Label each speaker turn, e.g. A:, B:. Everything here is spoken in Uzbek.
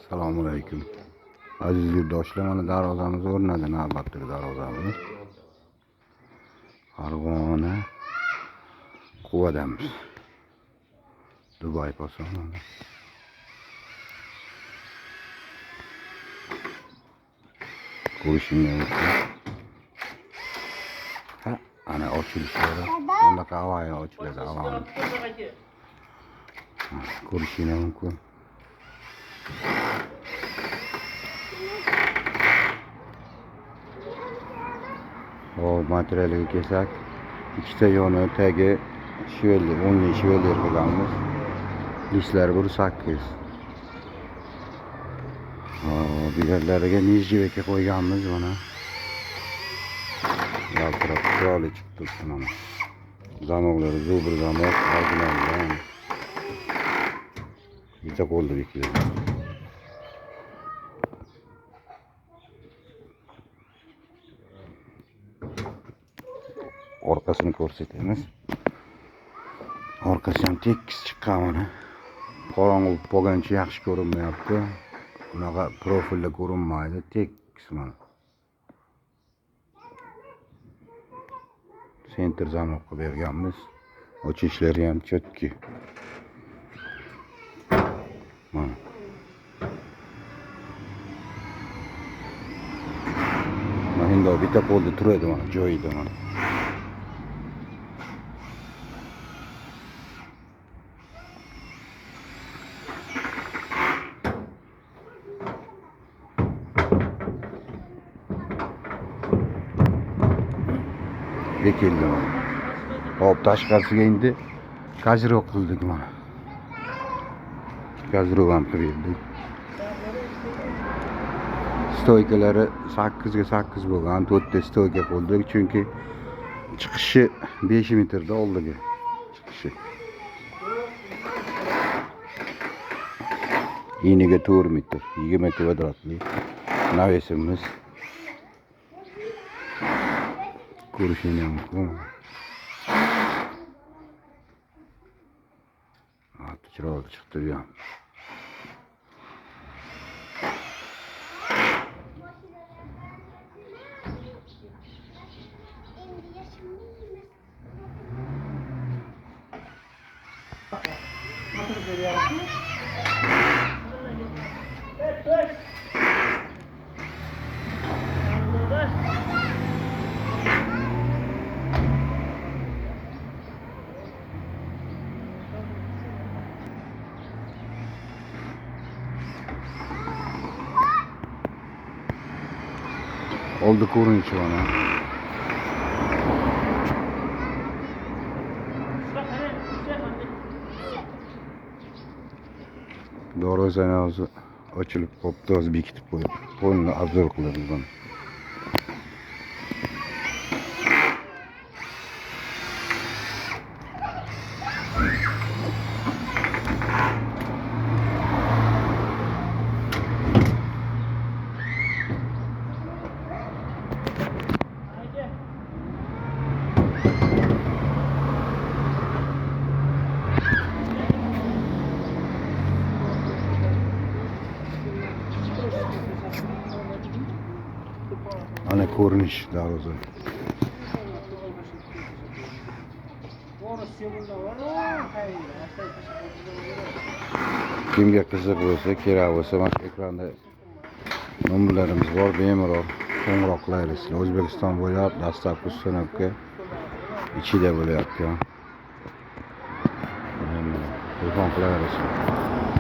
A: Assalomu alaykum. Aziz yurtdoshlar, mana darvozamiz o'rnadi, navbatdagi darvozamiz. Farg'ona Quvadamiz. Dubay posoni. Ko'rishingiz mumkin. Ha, ana ochilishlari. Bunaqa havoyi ochiladi, havoyi. Ko'rishingiz mumkin. O materialiga kelsak, ikkita yoni tagi shivelli, 10 shivelli qilganmiz. Listlar 1.8. Bu yerlariga nijjivaka qo'yganmiz mana. Yaltirab chiroyli chiqdi mana. Zamoqlari zubr zamoq, original. Bitta qo'lda bekiladi. Orqasini ko'rsatamiz. Orqasi ham tekis chiqqan mana. Qorong'u bo'lgancha yaxshi ko'rinmayapti. Bunaqa profilda ko'rinmaydi, tekis mana. Center zamoqqa berganmiz. Ochishlari ham chotki. Mana. Endi bitta qo'lda turadi mana, joyida mana. Bekildi mana. Hop, tashqarisiga endi gazirok qildik mana. Gazirok ham qildik. Stoykalari 8 ga 8 bo'lgan, 4 ta stoyka qo'ydik, chunki chiqishi 5 metrda oldiga chiqishi. Eniga 4 metr, 20 kvadratli navesimiz. Ko'rishingiz mumkin. Chiroyli chiqdi bu ham. Oldu ko'rinishi mana. Darvozani hozir ochilib qolibdi, hozir bekitib qo'yib, qo'lni obzor qilamiz buni. Ana ko'rinish darvoza. Kimga qiziq bo'lsa, kerak bo'lsa, mana ekranda nomerlarimiz bor, bemalol qo'ng'iroq qilaverasizlar. O'zbekiston bo'ylab dastlabki ustanobga ichida bo'lyapti. Telefon qilaverasizlar.